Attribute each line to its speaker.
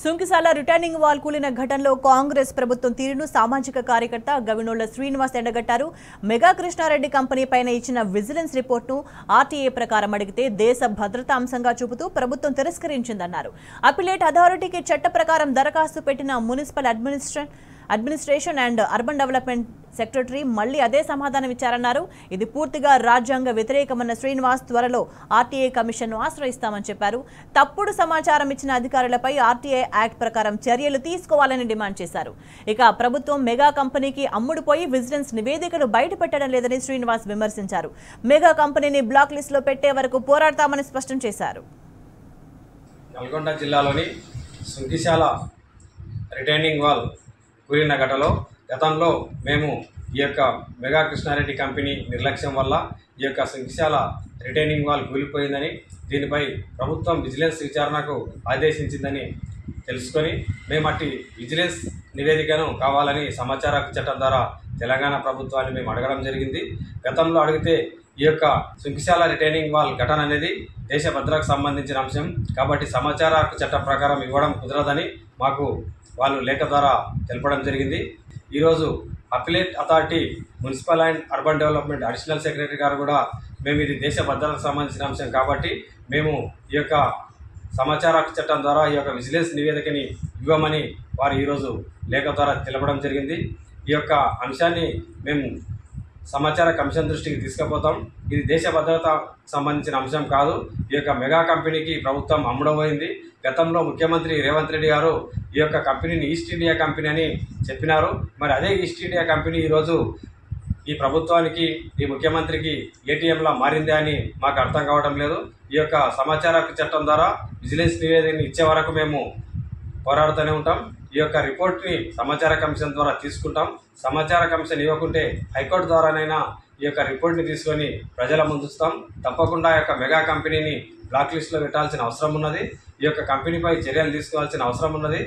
Speaker 1: Sunkisala returning wall కూలిన ఘటనలో కాంగ్రెస్ ప్రభుత్వం తీరును సామాజిక కార్యకర్త గవినోళ్ల శ్రీనివాస్ ఎండగట్టారు. మెగా కృష్ణారెడ్డి కంపెనీ పైన ఇచ్చిన విజిలెన్స్ రిపోర్టును ఆర్టీఏ ప్రకారం అడిగితే దేశ భద్రతా అంశంగా చూపుతూ ప్రభుత్వం తిరస్కరించిందన్నారు. అపిలేట్ అథారిటీకి చట్ట ప్రకారం దరఖాస్తు పెట్టిన municipal administration and urban development secretary మళ్లీ అదే సమాధానం ఇచ్చారన్నారు. ఇది పూర్తిగా రాజ్యాంగ వ్యతిరేకమన్న శ్రీనివాస్ త్వరలో ఆర్టీఏ కమిషన్ను ఆశ్రయిస్తామని చెప్పారు. తప్పుడు సమాచారం ఇచ్చిన అధికారులపై ఆర్టీఏ యాక్ట్ ప్రకారం చర్యలు తీసుకోవాలని డిమాండ్ చేశారు. ఇక ప్రభుత్వం మెగా కంపెనీకి అమ్ముడుపోయి విజిలెన్స్ నివేదికలు బయటపెట్టడం లేదని శ్రీనివాస్ విమర్శించారు. మెగా కంపెనీని బ్లాక్ లిస్ట్ లో పెట్టే వరకు పోరాడతామని స్పష్టం చేశారు.
Speaker 2: నల్గొండ జిల్లాలోని సుంకిశాల రిటైనింగ్ వాల్ కూలిన ఘటనలో గతంలో మేము ఈ యొక్క మెగా కృష్ణారెడ్డి కంపెనీ నిర్లక్ష్యం వల్ల ఈ యొక్క సుంకిశాల రిటైనింగ్ వాల్ కూలిపోయిందని, దీనిపై ప్రభుత్వం విజిలెన్స్ విచారణకు ఆదేశించిందని తెలుసుకొని మేము అట్టి విజిలెన్స్ నివేదికను కావాలని సమాచార హక్కు చట్టం ద్వారా తెలంగాణ ప్రభుత్వాన్ని మేము అడగడం జరిగింది. గతంలో అడిగితే ఈ యొక్క సుంకిశాల రిటైనింగ్ వాల్ ఘటన అనేది దేశ భద్రతకు సంబంధించిన అంశం కాబట్టి సమాచార హక్కు చట్టం ప్రకారం ఇవ్వడం కుదరదని మాకు వాళ్ళు లేఖ ద్వారా తెలపడం జరిగింది. ఈరోజు appellate authority municipal and urban development additional secretary గారు కూడా మేము ఇది దేశ భద్రతకు సంబంధించిన అంశం కాబట్టి మేము ఈ యొక్క సమాచార హక్కు చట్టం ద్వారా ఈ యొక్క విజిలెన్స్ నివేదికని ఇవ్వమని వారు ఈరోజు లేఖ ద్వారా తెలపడం జరిగింది. ఈ యొక్క అంశాన్ని మేము సమాచార కమిషన్ దృష్టికి తీసుకుపోతాం. ఇది దేశ భద్రత సంబంధించిన అంశం కాదు. ఈ యొక్క మెగా కంపెనీకి ప్రభుత్వం అమ్ముడబోయింది. గతంలో ముఖ్యమంత్రి రేవంత్ రెడ్డి గారు ఈ యొక్క కంపెనీని ఈస్ట్ ఇండియా కంపెనీ అని చెప్పినారు. మరి అదే ఈస్ట్ ఇండియా కంపెనీ ఈరోజు ఈ ప్రభుత్వానికి, ఈ ముఖ్యమంత్రికి ఏటీఎంలా మారిందే అని మాకు అర్థం కావడం లేదు. ఈ యొక్క సమాచార హక్కు చట్టం ద్వారా విజిలెన్స్ నివేదికను ఇచ్చే వరకు మేము పోరాడుతూనే ఉంటాం. ఈ యొక్క రిపోర్ట్ని సమాచార కమిషన్ ద్వారా తీసుకుంటాం. సమాచార కమిషన్ ఇవ్వకుంటే హైకోర్టు ద్వారానైనా ఈ యొక్క రిపోర్ట్ని తీసుకొని ప్రజల ముందుస్తాం. తప్పకుండా ఈ యొక్క మెగా కంపెనీని బ్లాక్ లిస్ట్లో పెట్టాల్సిన అవసరం ఉన్నది. ఈ యొక్క కంపెనీపై చర్యలు తీసుకోవాల్సిన అవసరం ఉన్నది.